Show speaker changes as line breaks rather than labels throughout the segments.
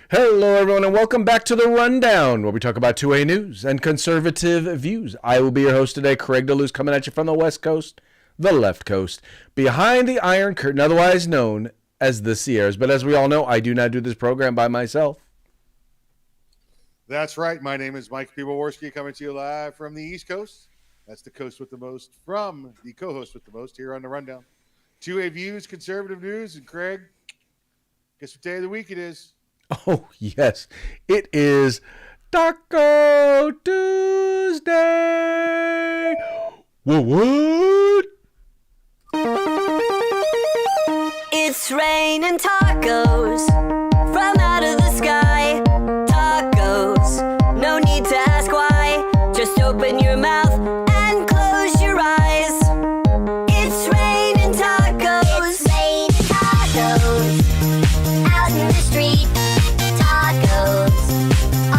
Hello, everyone, and welcome back to The Rundown, where we talk about 2A news and conservative views. I will be your host today, Craig DeLuz, coming at you from the West Coast, the left coast, behind the Iron Curtain, otherwise known as the Sierras. But as we all know, I do not do this program by myself.
That's right. My name is Mike Piwowarski, coming to you live from the East Coast. That's the coast with the most, from the co-host with the most here on The Rundown. 2A views, conservative news, and Craig, guess what day of the week it is?
Oh, yes. It is Taco Tuesday. What?
It's raining tacos from out of the sky. Tacos, no need to ask why. Just open your mouth and close your eyes. It's raining tacos.
It's raining tacos out in the street. Tacos,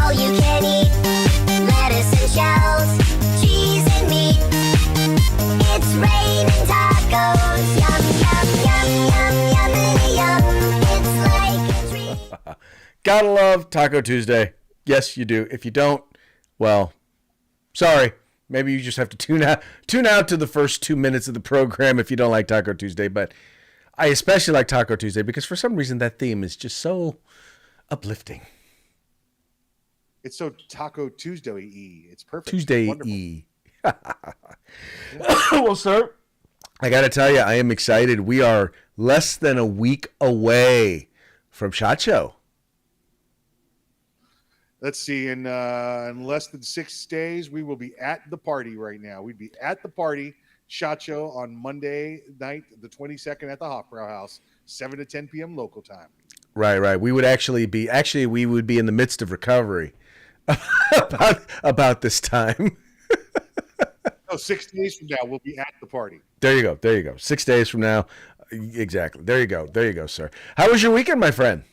all you can eat. Lettuce and shells, cheese and meat. It's raining tacos. Yum, yum, yum, yum, yum, yum. It's like a dream.
Gotta love Taco Tuesday. Yes, you do. If you don't, well, sorry. Maybe you just have to tune out to the first 2 minutes of the program if you don't like Taco Tuesday. But I especially like Taco Tuesday because for some reason that theme is just so uplifting.
It's so Taco Tuesday-y. It's perfect.
Tuesday
Wonderful.
E. Well, sir, I got to tell you, I am excited. We are less than a week away from SHOT Show.
Let's see. In less than 6 days, we will be at the party right now. We'd be at the party, SHOT Show, on Monday night, the 22nd at the Hofbrau House, 7 to 10 p.m. local time.
Right. We would we would be in the midst of recovery about this time.
No, 6 days from now, we'll be at the party.
There you go. 6 days from now. Exactly. There you go, sir. How was your weekend, my friend?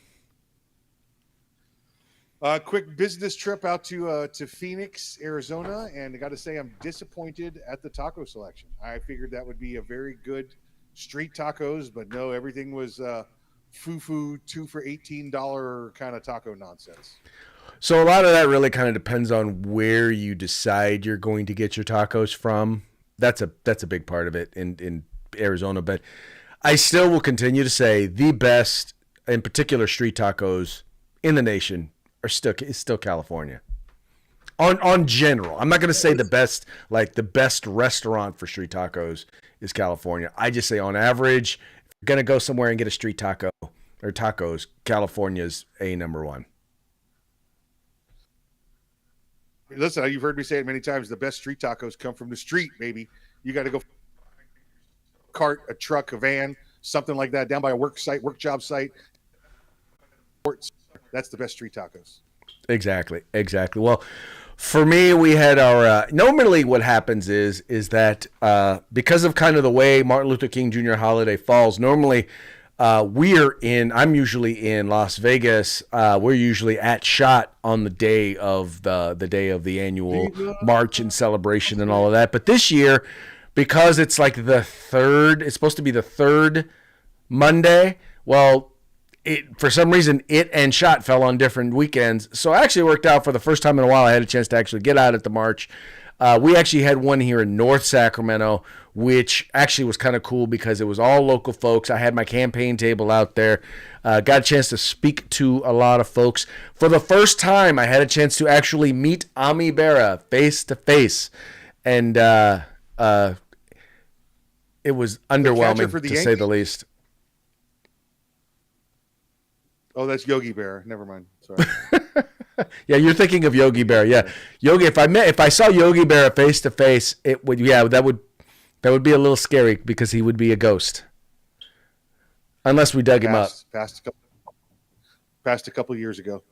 Quick business trip out to Phoenix, Arizona, and I got to say I'm disappointed at the taco selection. I figured that would be a very good street tacos, but no, everything was foo-foo, 2 for $18 kind of taco nonsense.
So a lot of that really kind of depends on where you decide you're going to get your tacos from. That's a big part of it in Arizona, but I still will continue to say the best, in particular, street tacos in the nation is still California. On general, I'm not going to say the best, like the best restaurant for street tacos is California. I just say on average, if you're going to go somewhere and get a street taco or tacos, California's number one.
Listen, you've heard me say it many times. The best street tacos come from the street, baby. You got to go cart, a truck, a van, something like that, down by a work job site. That's the best street tacos.
Exactly. Well, for me, we had our normally what happens is that because of kind of the way Martin Luther King Jr. holiday falls, normally I'm usually in Las Vegas. We're usually at SHOT on the day of the annual march and celebration and all of that. But this year, because it's like it's supposed to be the third Monday. Well, for some reason, it and SHOT fell on different weekends. So it actually worked out for the first time in a while. I had a chance to actually get out at the march. We actually had one here in North Sacramento, which actually was kind of cool because it was all local folks. I had my campaign table out there. Got a chance to speak to a lot of folks. For the first time, I had a chance to actually meet Ami Bera face to face. And it was underwhelming, to say the least.
Oh, that's Yogi Bear. Never mind. Sorry.
Yeah, you're thinking of Yogi Bear. Yeah, Yogi. If I saw Yogi Bear face to face, it would. Yeah, that would be a little scary because he would be a ghost, unless we dug him up.
Passed a couple years ago.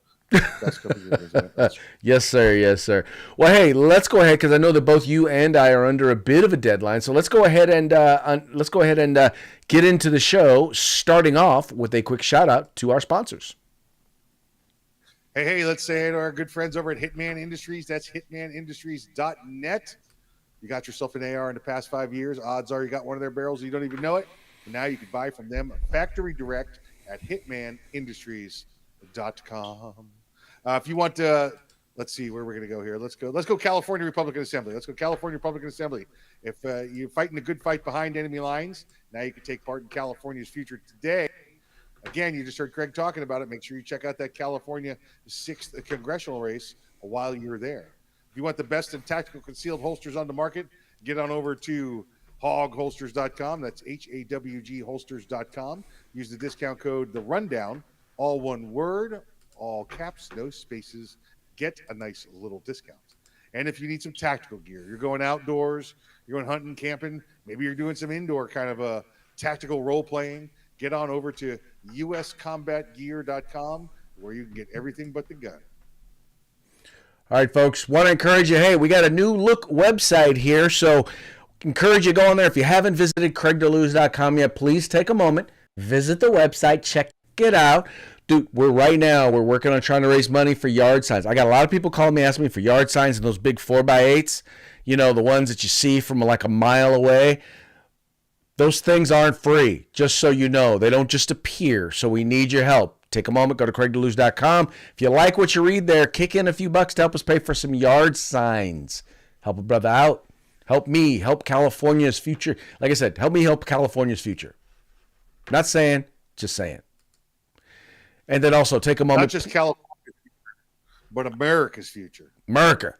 Yes, sir. Well, hey, let's go ahead because I know that both you and I are under a bit of a deadline. So let's go ahead and get into the show. Starting off with a quick shout out to our sponsors.
Hey, let's say to our good friends over at Hitman Industries. That's hitmanindustries.net. You got yourself an AR in the past 5 years. Odds are you got one of their barrels and you don't even know it. And now you can buy from them factory direct at Hitman Industries. If you want to, let's see where we're going to go here. Let's go California Republican Assembly. Let's go California Republican Assembly. If you're fighting a good fight behind enemy lines, now you can take part in California's future today. Again, you just heard Craig talking about it. Make sure you check out that California 6th congressional race while you're there. If you want the best in tactical concealed holsters on the market, get on over to hogholsters.com. That's HAWG holsters.com. Use the discount code The Rundown, all one word, all caps, no spaces. Get a nice little discount. And if you need some tactical gear, you're going outdoors, you're going hunting, camping, maybe you're doing some indoor kind of a tactical role playing, get on over to uscombatgear.com where you can get everything but the gun.
All right, folks, want to encourage you. Hey, we got a new look website here, so encourage you to go on there. If you haven't visited craigdeluz.com yet, please take a moment, visit the website, check it out. Dude, we're working on trying to raise money for yard signs. I got a lot of people calling me, asking me for yard signs and those big 4x8s, you know, the ones that you see from like a mile away. Those things aren't free, just so you know. They don't just appear, so we need your help. Take a moment, go to craigdeluz.com. If you like what you read there, kick in a few bucks to help us pay for some yard signs. Help a brother out. Help me. Help California's future. Like I said, help me help California's future. Not saying, just saying. And then also take a moment.
Not just California's future, but America's future.
America.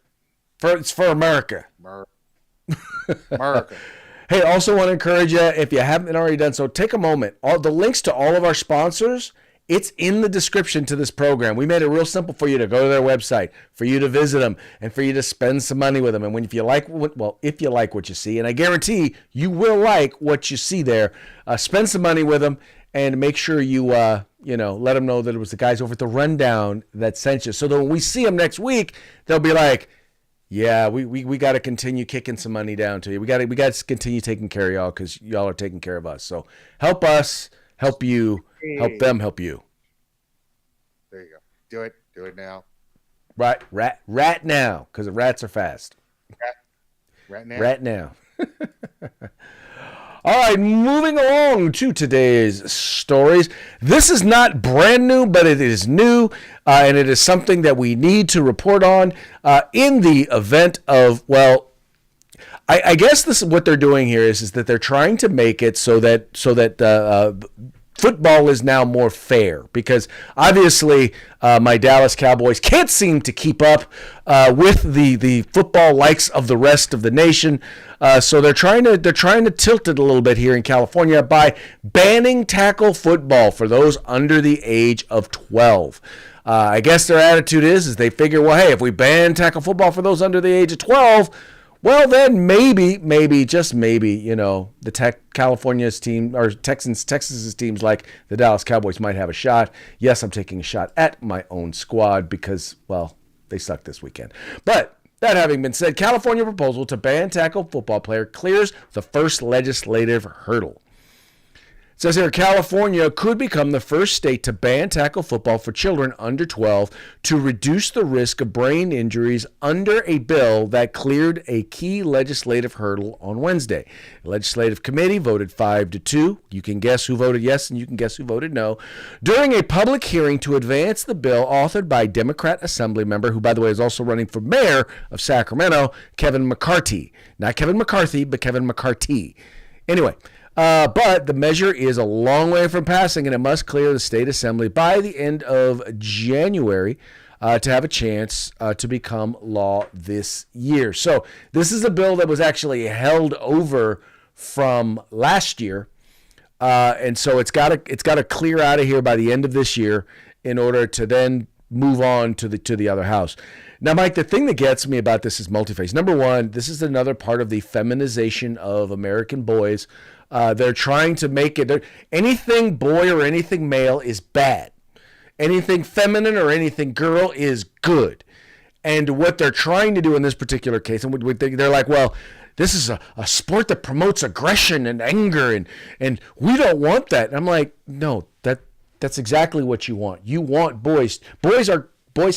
It's for America.
America.
Hey, also want to encourage you, if you haven't already done so, take a moment. All the links to all of our sponsors, it's in the description to this program. We made it real simple for you to go to their website, for you to visit them, and for you to spend some money with them. And if you like what you see, and I guarantee you will like what you see there, spend some money with them and make sure you let them know that it was the guys over at the Rundown that sent you. So that when we see them next week, they'll be like, yeah, we got to continue kicking some money down to you. We got to continue taking care of y'all because y'all are taking care of us. So help us, help you, help them, help you.
There you go. Do it now.
Right, rat now, because the rats are fast. Rat now. All right, moving along to today's stories. This is not brand new, but it is new, and it is something that we need to report on in the event of, well, I guess this is what they're doing here is that they're trying to make it so that football is now more fair, because obviously my Dallas Cowboys can't seem to keep up with the football likes of the rest of the nation. So they're trying to tilt it a little bit here in California by banning tackle football for those under the age of 12. I guess their attitude is they figure, well, hey, if we ban tackle football for those under the age of 12, well, then maybe, just maybe, the California's team or Texas's teams like the Dallas Cowboys might have a shot. Yes, I'm taking a shot at my own squad because, well, they suck this weekend. But that having been said, California proposal to ban tackle football player clears the first legislative hurdle. It says here, California could become the first state to ban tackle football for children under 12 to reduce the risk of brain injuries under a bill that cleared a key legislative hurdle on Wednesday. The legislative committee voted 5-2. You can guess who voted yes and you can guess who voted no. During a public hearing to advance the bill authored by Democrat Assembly member, who, by the way, is also running for mayor of Sacramento, Kevin McCarthy. Not Kevin McCarthy, but Kevin McCarthy. Anyway, but the measure is a long way from passing, and it must clear the state assembly by the end of January to have a chance to become law this year. So this is a bill that was actually held over from last year, and so it's got to clear out of here by the end of this year in order to then move on to the other house. Now, Mike, the thing that gets me about this is multi-phase. Number one, this is another part of the feminization of American boys. They're trying to make it anything boy or anything male is bad. Anything feminine or anything girl is good. And what they're trying to do in this particular case, and they're like, well, this is a sport that promotes aggression and anger, and we don't want that. And I'm like, no, that's exactly what you want. You want boys. Boys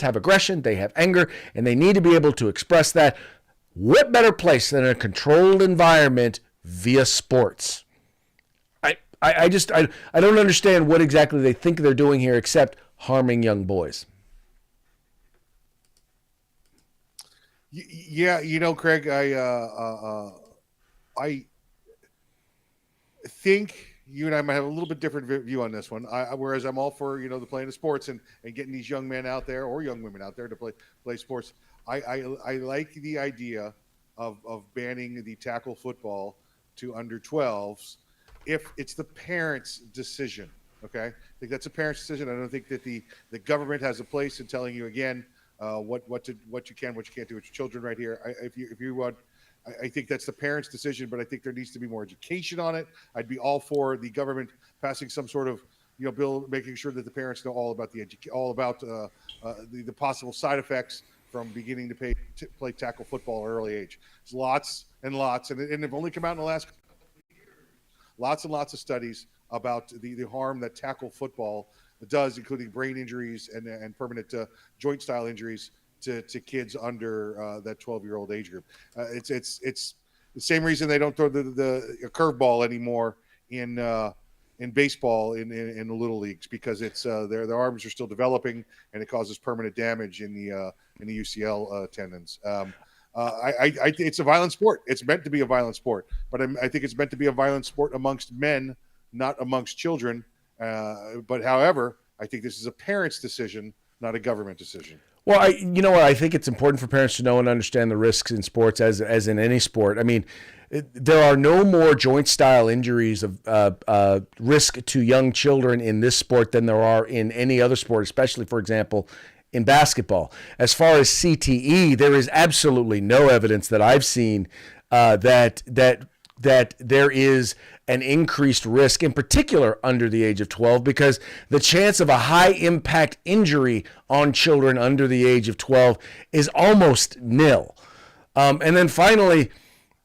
have aggression, they have anger, and they need to be able to express that. What better place than a controlled environment via sports? I don't understand what exactly they think they're doing here, except harming young boys.
Yeah, Craig, I think you and I might have a little bit different view on this one. Whereas I'm all for the playing of sports and getting these young men out there or young women out there to play sports. I like the idea of banning the tackle football to under 12s if it's the parents' decision. Okay, I think that's a parent's decision. I don't think that the government has a place in telling you again what you can, what you can't do with your children right here. If you want. I think that's the parents' decision, but I think there needs to be more education on it. I'd be all for the government passing some sort of bill, making sure that the parents know all about the possible side effects from beginning to play tackle football at an early age. There's lots and lots, and they've only come out in the last couple of years. Lots and lots of studies about the harm that tackle football does, including brain injuries and permanent joint style injuries to kids under that 12-year-old age group. It's the same reason they don't throw the curveball anymore in baseball in the little leagues, because it's their arms are still developing and it causes permanent damage in the UCL tendons. I think it's a violent sport. It's meant to be a violent sport, but I think it's meant to be a violent sport amongst men, not amongst children. But however, I think this is a parent's decision, not a government decision.
Well, I think it's important for parents to know and understand the risks in sports as in any sport. I mean, there are no more joint style injuries of risk to young children in this sport than there are in any other sport, especially, for example, in basketball. As far as CTE, there is absolutely no evidence that I've seen that there is an increased risk, in particular under the age of 12, because the chance of a high impact injury on children under the age of 12 is almost nil. And then finally,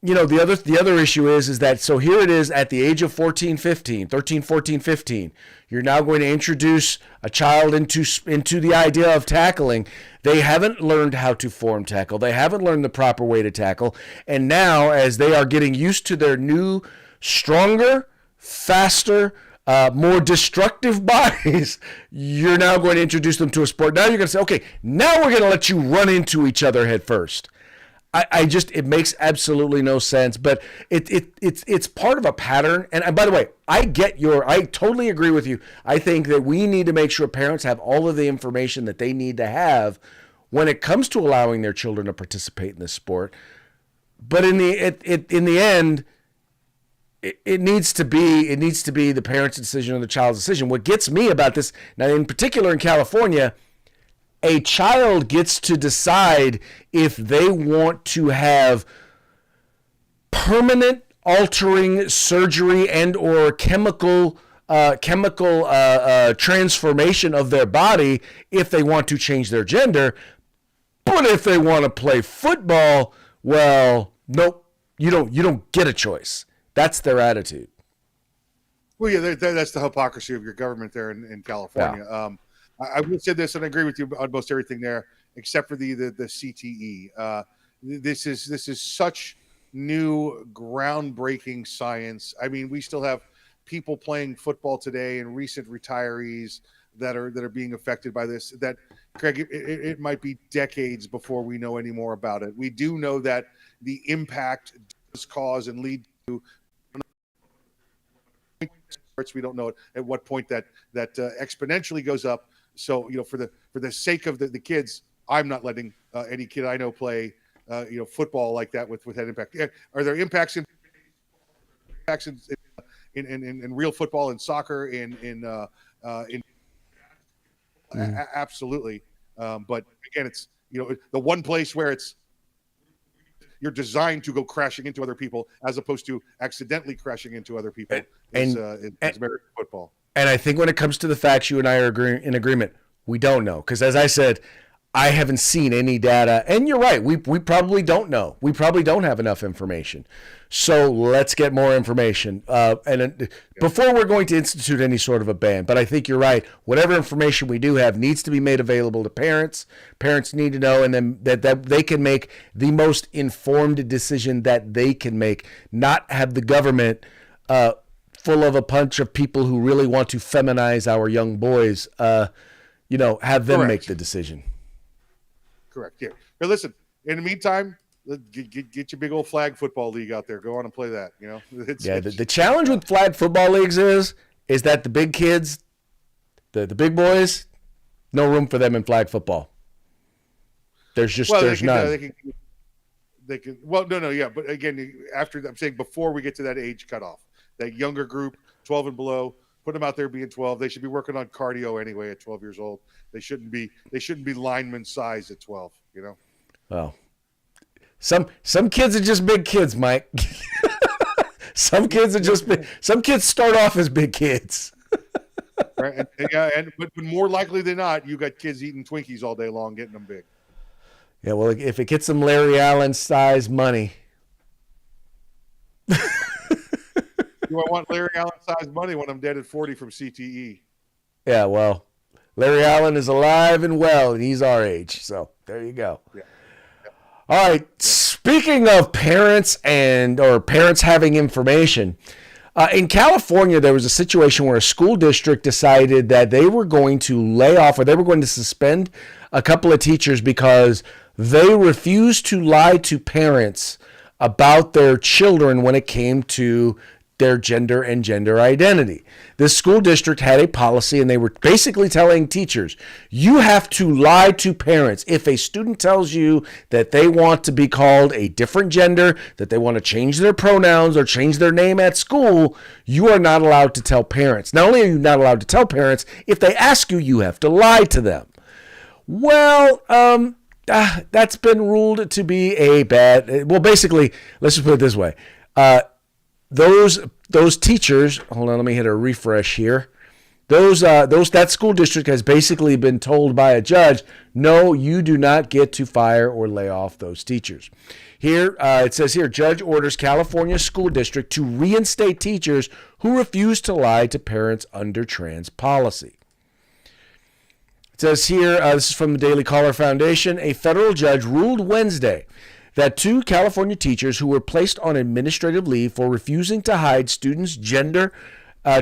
the other issue is that, so here it is at the age of 13, 14, 15, you're now going to introduce a child into the idea of tackling. They haven't learned how to form tackle. They haven't learned the proper way to tackle. And now, as they are getting used to their new, stronger, faster, more destructive bodies, you're now going to introduce them to a sport. Now you're going to say, okay, now we're going to let you run into each other head first. It makes absolutely no sense, but it's part of a pattern. And by the way, I totally agree with you. I think that we need to make sure parents have all of the information that they need to have when it comes to allowing their children to participate in this sport. But in the end, it needs to be the parent's decision or the child's decision. What gets me about this, now in particular in California, a child gets to decide if they want to have permanent altering surgery and or chemical transformation of their body if they want to change their gender. But if they want to play football, well, nope, you don't get a choice. That's their attitude.
Well, yeah, that's the hypocrisy of your government there in California. Yeah. I would say this, and I agree with you on most everything there, except for the CTE. This is such new, groundbreaking science. I mean, we still have people playing football today and recent retirees that are being affected by this. That, Craig, it might be decades before we know any more about it. We do know that the impact does cause and lead to. We don't know at what point that exponentially goes up. So, for the sake of the kids, I'm not letting any kid I know play, football like that with that impact. Are there impacts in real football and soccer absolutely. But again, it's the one place where you're designed to go crashing into other people as opposed to accidentally crashing into other people. It's American football.
And I think when it comes to the facts, you and I are in agreement. We don't know. Because as I said, I haven't seen any data. And you're right. We probably don't know. We probably don't have enough information. So let's get more information. Before we're going to institute any sort of a ban. But I think you're right. Whatever information we do have needs to be made available to parents. Parents need to know, and then that they can make the most informed decision that they can make. Not have the government full of a bunch of people who really want to feminize our young boys, have them
Correct.
make the decision.
Correct. Yeah. But listen, in the meantime, get your big old flag football league out there. Go on and play that.
The challenge with flag football leagues is that the big kids, the big boys, no room for them in flag football. There's none.
They can. Well, no, yeah. But again, I'm saying before we get to that age cutoff, that younger group, 12 and below, put them out there being 12. They should be working on cardio anyway at 12 years old. They shouldn't be lineman size at 12.
Well, some kids are just big kids, Mike. Some kids start off as big kids.
Right. But more likely than not, you got kids eating Twinkies all day long, getting them big.
Yeah, well, if it gets some Larry Allen size money.
Do I want Larry Allen size money when I'm dead at 40 from CTE?
Yeah, well, Larry Allen is alive and well, and he's our age. So there you go. Yeah. All right. Yeah. Speaking of parents or parents having information, in California, there was a situation where a school district decided that they were going to lay off or they were going to suspend a couple of teachers because they refused to lie to parents about their children when it came to their gender and gender identity. This school district had a policy, and they were basically telling teachers, you have to lie to parents. If a student tells you that they want to be called a different gender, that they want to change their pronouns or change their name at school, you are not allowed to tell parents. Not only are you not allowed to tell parents, if they ask you, you have to lie to them. Well, that's been ruled to be a bad. Well, basically, let's just put it this way: those teachers. Hold on, let me hit a refresh here. That school district has basically been told by a judge, no, you do not get to fire or lay off those teachers. Here it says here, judge orders California school district to reinstate teachers who refuse to lie to parents under trans policy. It says here, this is from the Daily Caller Foundation, a federal judge ruled Wednesday that 2 California teachers who were placed on administrative leave for refusing to hide students' gender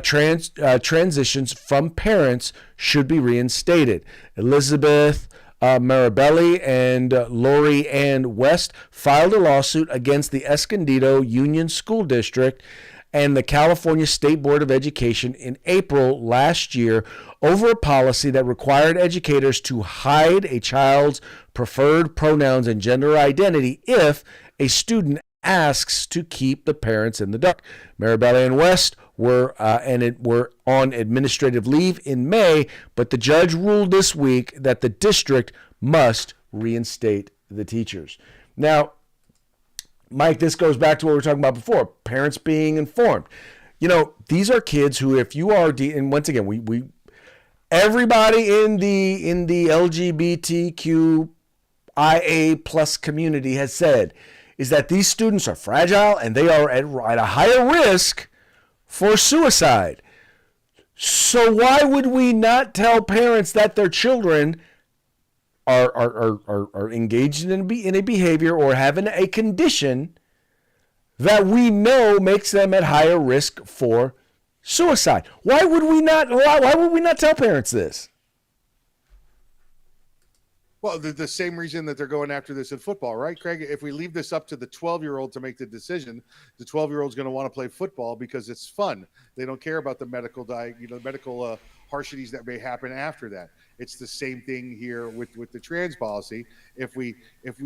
transitions from parents should be reinstated. Elizabeth Marabelli and Lori Ann West filed a lawsuit against the Escondido Union School District and the California State Board of Education in April last year over a policy that required educators to hide a child's preferred pronouns and gender identity if a student asks to keep the parents in the dark. Marabelli and West were on administrative leave in May, but the judge ruled this week that the district must reinstate the teachers. Now, Mike, this goes back to what we were talking about before, parents being informed. These are kids who, if you are, and once again, we everybody in the LGBTQIA plus community has said is that these students are fragile and they are at a higher risk for suicide. So why would we not tell parents that their children are engaged in a behavior or having a condition that we know makes them at higher risk for suicide? Why would we not tell parents this?
Well, the same reason that they're going after this in football, right, Craig? If we leave this up to the 12-year-old to make the decision, the 12-year-old's going to want to play football because it's fun. They don't care about the medical harshities that may happen after that. It's the same thing here with the trans policy. If we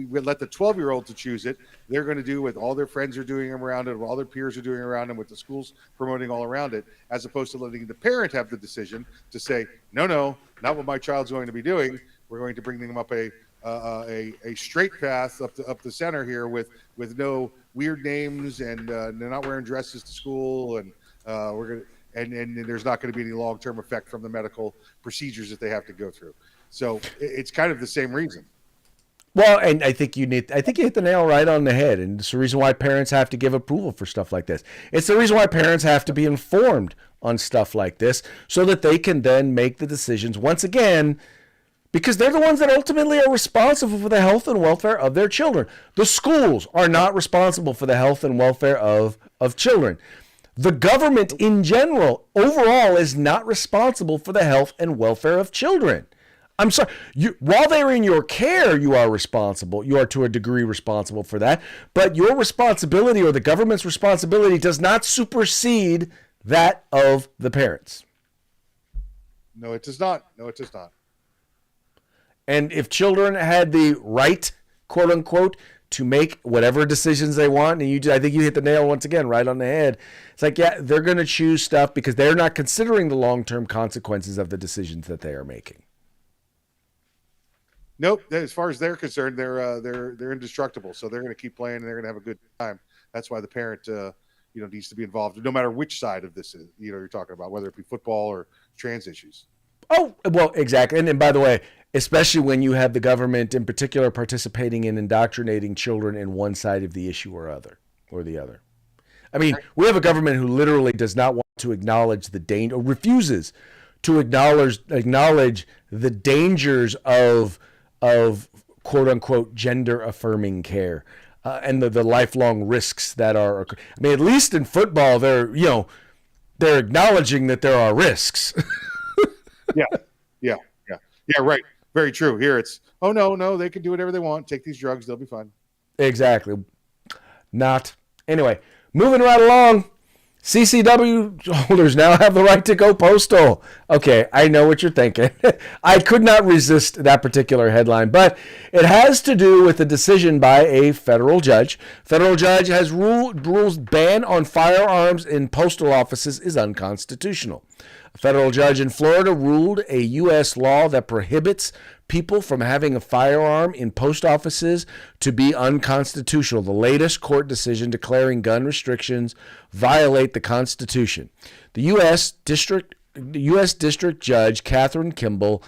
let the 12-year-old to choose it, they're going to do what all their friends are doing around it, what all their peers are doing around it, what the school's promoting all around it, as opposed to letting the parent have the decision to say, no, not what my child's going to be doing. We're going to bring them up a straight path up the center here with no weird names, and they're not wearing dresses to school, and we're going to. And there's not going to be any long-term effect from the medical procedures that they have to go through. So it's kind of the same reason.
Well, and I think you hit the nail right on the head. And it's the reason why parents have to give approval for stuff like this. It's the reason why parents have to be informed on stuff like this so that they can then make the decisions once again, because they're the ones that ultimately are responsible for the health and welfare of their children. The schools are not responsible for the health and welfare of children. The government in general, overall, is not responsible for the health and welfare of children. I'm sorry. While they're in your care, you are responsible. You are to a degree responsible for that. But your responsibility or the government's responsibility does not supersede that of the parents.
No, it does not. No, it does not.
And if children had the right, quote unquote, to make whatever decisions they want, and I think you hit the nail once again right on the head. It's like, yeah, they're going to choose stuff because they're not considering the long-term consequences of the decisions that they are making.
Nope. As far as they're concerned, they're indestructible. So they're going to keep playing and they're going to have a good time. That's why the parent, needs to be involved, no matter which side of this is, you're talking about, whether it be football or trans issues.
Oh, well, exactly. And by the way, especially when you have the government in particular participating in indoctrinating children in one side of the issue or the other. I mean, we have a government who literally does not want to acknowledge the danger, or refuses to acknowledge the dangers of quote unquote gender affirming care and the lifelong risks that are. I mean, at least in football, they're acknowledging that there are risks.
Yeah, right. Very true. Here it's, oh, no, they can do whatever they want. Take these drugs. They'll be fine.
Exactly. Not. Anyway, moving right along. CCW holders now have the right to go postal. Okay, I know what you're thinking. I could not resist that particular headline, but it has to do with a decision by a federal judge. Federal judge has rules ban on firearms in postal offices is unconstitutional. A federal judge in Florida ruled a U.S. law that prohibits people from having a firearm in post offices to be unconstitutional. The latest court decision declaring gun restrictions violate the Constitution. The U.S. District Judge Catherine Kimball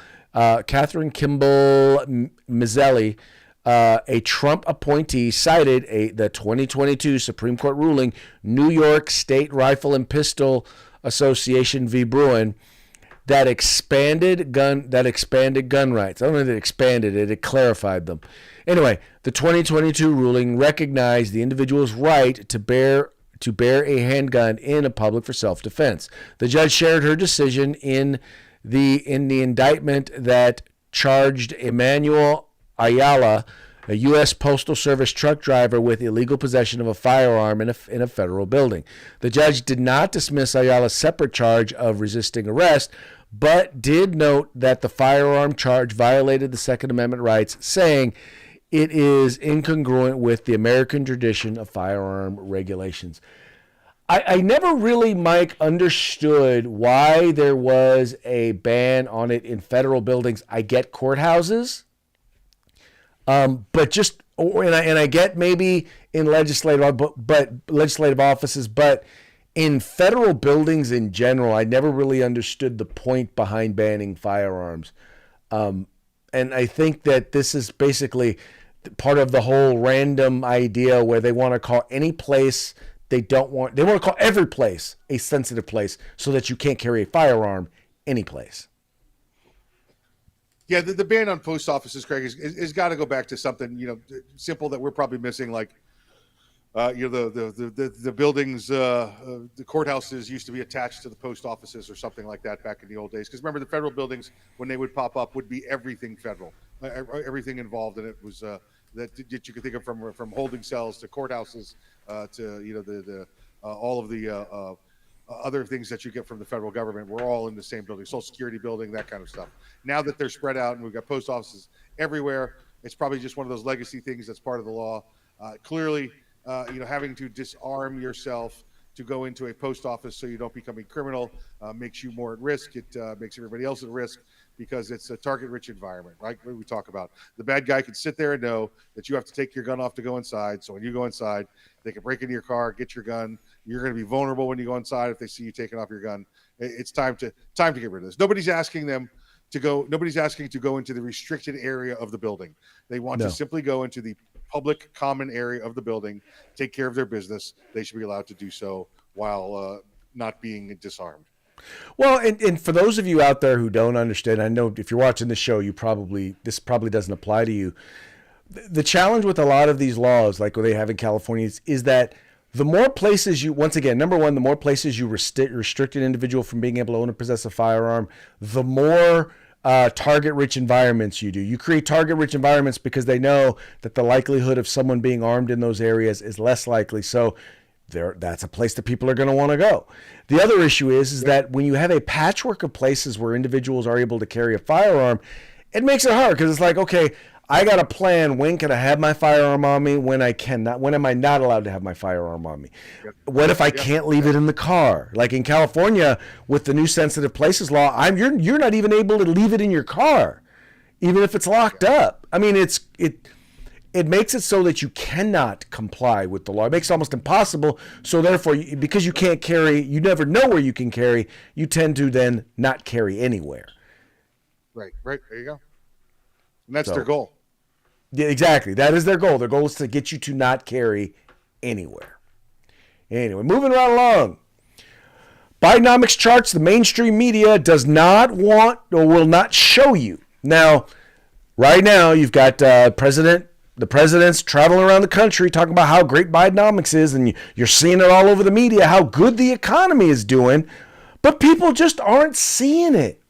Mizzelli, a Trump appointee, cited the 2022 Supreme Court ruling, New York State Rifle and Pistol Association v. Bruin, that expanded gun rights. I don't know if it expanded it clarified them. Anyway, the 2022 ruling recognized the individual's right to bear a handgun in a public for self-defense. The judge shared her decision in the indictment that charged Emmanuel Ayala, a U.S. Postal Service truck driver, with illegal possession of a firearm in a federal building. The judge did not dismiss Ayala's separate charge of resisting arrest, but did note that the firearm charge violated the Second Amendment rights, saying it is incongruent with the American tradition of firearm regulations. I never really, Mike, understood why there was a ban on it in federal buildings. I get courthouses. But just, and I get maybe in legislative offices, but in federal buildings in general, I never really understood the point behind banning firearms. And I think that this is basically part of the whole random idea where they want to call any place they want to call every place a sensitive place so that you can't carry a firearm any place.
Yeah, the ban on post offices, Craig, is got to go back to something simple that we're probably missing, like the buildings, the courthouses used to be attached to the post offices or something like that back in the old days. Because remember, the federal buildings, when they would pop up, would be everything federal, everything involved in it was that you could think of from holding cells to courthouses to all of the other things that you get from the federal government. We're all in the same building, Social Security building, that kind of stuff. Now that they're spread out and we've got post offices everywhere, it's probably just one of those legacy things that's part of the law. Clearly, having to disarm yourself to go into a post office so you don't become a criminal makes you more at risk. It makes everybody else at risk because it's a target-rich environment, right? What we talk about. The bad guy can sit there and know that you have to take your gun off to go inside. So when you go inside, they can break into your car, get your gun. You're going to be vulnerable when you go inside if they see you taking off your gun. It's time to get rid of this. Nobody's asking to go into the restricted area of the building. They want to simply go into the public common area of the building, take care of their business. They should be allowed to do so while not being disarmed.
Well, and for those of you out there who don't understand, I know if you're watching the show, this probably doesn't apply to you. The challenge with a lot of these laws, like what they have in California, is that the more places number one, the more places you restrict an individual from being able to own and possess a firearm, the more target-rich environments you do. You create target-rich environments because they know that the likelihood of someone being armed in those areas is less likely. So that's a place that people are going to want to go. The other issue is that when you have a patchwork of places where individuals are able to carry a firearm, it makes it hard because it's like, okay, I got to plan when can I have my firearm on me, when I cannot, when am I not allowed to have my firearm on me? What if I can't leave it in the car? Like in California with the new sensitive places law, you're not even able to leave it in your car, even if it's locked up. I mean, it makes it so that you cannot comply with the law. It makes it almost impossible. So therefore, because you can't carry, you never know where you can carry, you tend to then not carry anywhere.
Right. There you go. And that's their goal.
Yeah, exactly. That is their goal. Their goal is to get you to not carry anywhere. Anyway, moving right along. Bidenomics charts the mainstream media does not want or will not show you. Now, right now, you've got the president's traveling around the country talking about how great Bidenomics is, and you're seeing it all over the media, how good the economy is doing, but people just aren't seeing it.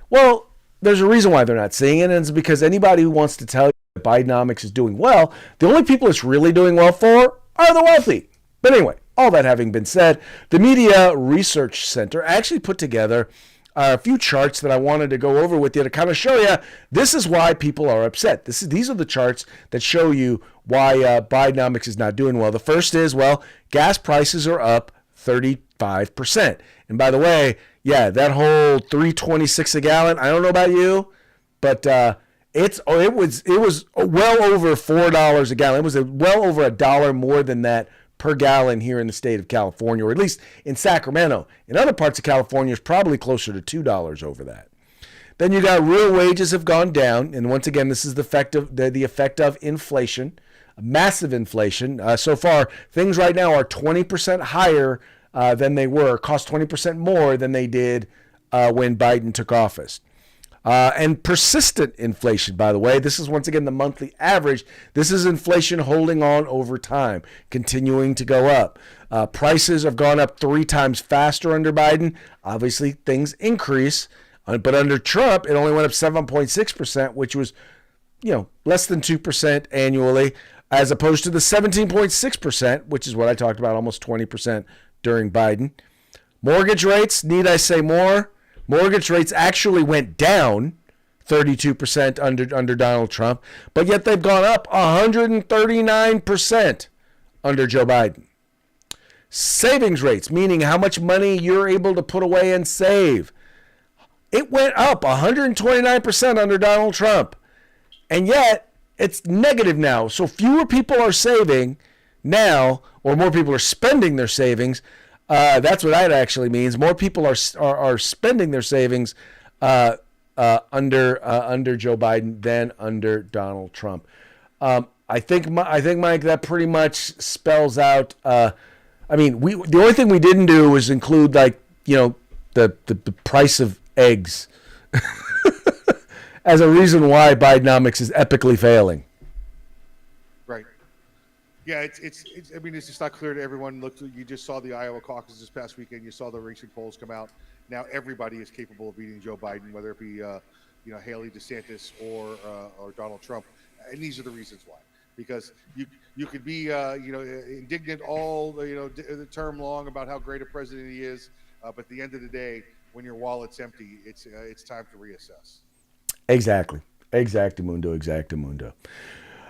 Well, there's a reason why they're not seeing it, and it's because anybody who wants to tell you that Bidenomics is doing well, the only people it's really doing well for are the wealthy. But anyway, all that having been said, the Media Research Center actually put together a few charts that I wanted to go over with you to kind of show you this is why people are upset. These are the charts that show you why Bidenomics is not doing well. The first is, well, gas prices are up 35%. And by the way, yeah, that whole $3.26 a gallon, I don't know about you, but it was well over $4 a gallon. It was well over $1 more than that per gallon here in the state of California, or at least in Sacramento. In other parts of California, it's probably closer to $2 over that. Then you got real wages have gone down, and once again, this is the effect of inflation, massive inflation. So far, things right now are 20% higher than they were, cost 20% more than they did when Biden took office. And persistent inflation, by the way. This is once again the monthly average. This is inflation holding on over time, continuing to go up. Prices have gone up 3 times faster under Biden. Obviously, things increase. But under Trump, it only went up 7.6%, which was, less than 2% annually, as opposed to the 17.6%, which is what I talked about, almost 20% during Biden. Mortgage rates, need I say more? Mortgage rates actually went down 32% under Donald Trump, but yet they've gone up 139% under Joe Biden. Savings rates, meaning how much money you're able to put away and save, it went up 129% under Donald Trump, and yet it's negative now. So fewer people are saving now, or more people are spending their savings. That's what that actually means. More people are spending their savings under Joe Biden than under Donald Trump. I think Mike, that pretty much spells out. The only thing we didn't do was include the price of eggs as a reason why Bidenomics is epically failing.
Right. Yeah, it's just not clear to everyone. Look, you just saw the Iowa caucus this past weekend. You saw the recent polls come out. Now everybody is capable of beating Joe Biden, whether it be Haley DeSantis or Donald Trump. And these are the reasons why. Because you could be indignant all the term long about how great a president he is, but at the end of the day, when your wallet's empty, it's time to reassess.
Exactly, exactamundo.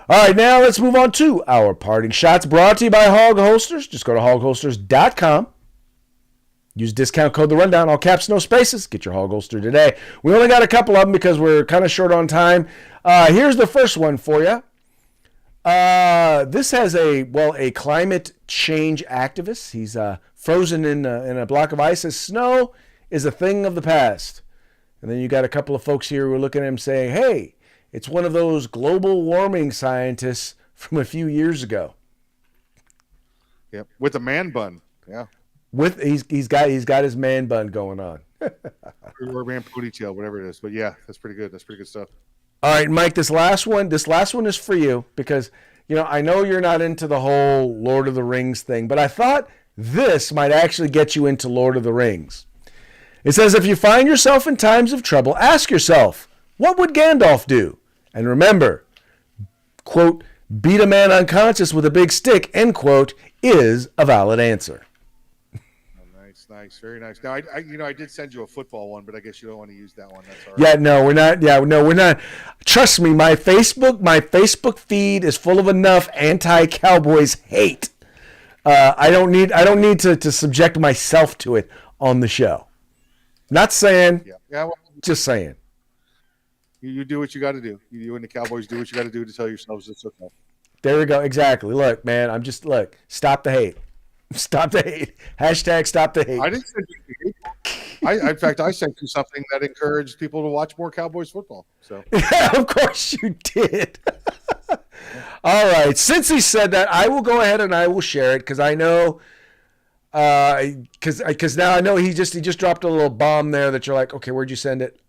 All right, now let's move on to our parting shots, brought to you by Hog Holsters. Just go to hogholsters.com. Use discount code The Rundown, all caps, no spaces. Get your Hog Holster today. We only got a couple of them because we're kind of short on time. Here's the first one for you. This has a climate change activist. He's frozen in a block of ice. Says snow is a thing of the past. And then you got a couple of folks here who are looking at him saying, hey, it's one of those global warming scientists from a few years ago.
Yep, with a man bun. Yeah.
He's got his man bun going on.
Or man ponytail, whatever it is. But yeah, that's pretty good. That's pretty good stuff.
All right, Mike, this last one is for you because, I know you're not into the whole Lord of the Rings thing, but I thought this might actually get you into Lord of the Rings. It says, if you find yourself in times of trouble, ask yourself, What would Gandalf do? And remember, quote, beat a man unconscious with a big stick, end quote, is a valid answer.
Nice, very nice. Now, I did send you a football one, but I guess you don't want to use that one. That's all right.
Yeah, no, we're not. Yeah, no, we're not. Trust me, my Facebook feed is full of enough anti-Cowboys hate. I don't need to subject myself to it on the show. Not saying.
Yeah. Well,
just saying.
You do what you got to do. You and the Cowboys do what you got to do to tell yourselves it's okay.
There we go. Exactly. Look, man, stop the hate. Stop the hate. Hashtag stop the hate.
I didn't send you hate. In fact, I sent you something that encouraged people to watch more Cowboys football. So
yeah, of course you did. All right. Since he said that, I will go ahead and I will share it because I know, because now I know he just dropped a little bomb there that you're like, okay, where'd you send it?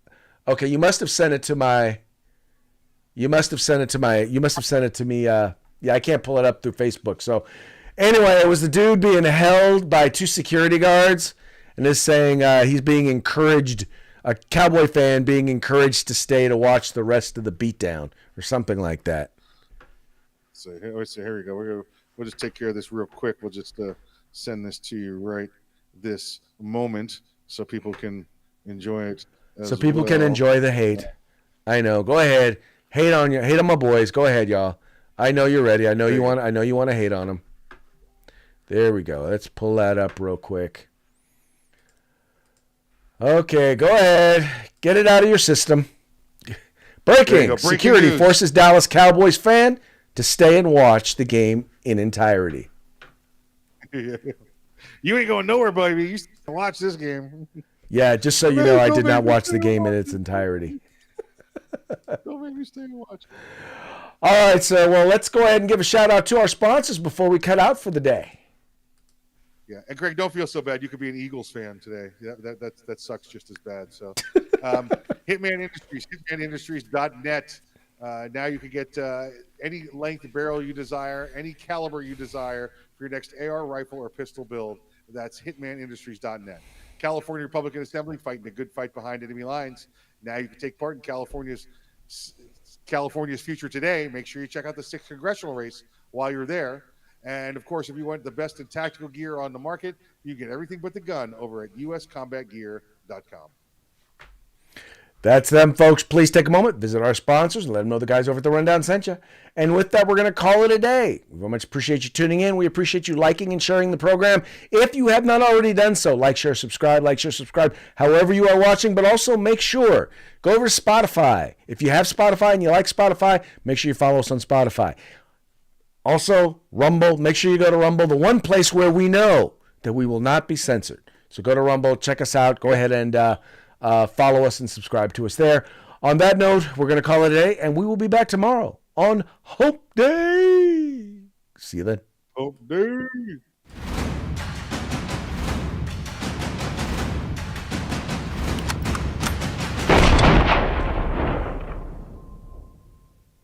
Okay, you must have sent it to me. Yeah, I can't pull it up through Facebook. So anyway, it was the dude being held by 2 security guards and is saying he's being encouraged, a Cowboy fan being encouraged to stay to watch the rest of the beatdown or something like that.
So here we go. We'll just take care of this real quick. We'll just send this to you right this moment so people can enjoy it.
So people can enjoy the hate. I know. Go ahead. Hate on my boys. Go ahead, y'all. I know you're ready. I know you want to hate on them. There we go. Let's pull that up real quick. Okay, go ahead. Get it out of your system. Breaking security
news.
Forces Dallas Cowboys fan to stay and watch the game in entirety.
You ain't going nowhere, baby. You still watch this game.
Yeah, just so you know, I did not watch the game in its entirety.
Don't make me stay and watch.
All right, so let's go ahead and give a shout out to our sponsors before we cut out for the day.
Yeah, and Greg, don't feel so bad. You could be an Eagles fan today. That sucks just as bad. So, Hitman Industries, hitmanindustries.net. Now you can get any length barrel you desire, any caliber you desire for your next AR rifle or pistol build. That's hitmanindustries.net. California Republican Assembly fighting a good fight behind enemy lines. Now you can take part in California's future today. Make sure you check out the 6th congressional race while you're there. And of course, if you want the best in tactical gear on the market, you get everything but the gun over at uscombatgear.com.
That's them, folks. Please take a moment, visit our sponsors, and let them know the guys over at The Rundown sent you. And with that, we're going to call it a day. We very much appreciate you tuning in. We appreciate you liking and sharing the program. If you have not already done so, like, share, subscribe, however you are watching. But also make sure, go over to Spotify. If you have Spotify and you like Spotify, make sure you follow us on Spotify. Also, Rumble. Make sure you go to Rumble, the one place where we know that we will not be censored. So go to Rumble, check us out. Go ahead and follow us and subscribe to us there. On that note, we're going to call it a day, and we will be back tomorrow on Hope Day. See you then.
Hope Day.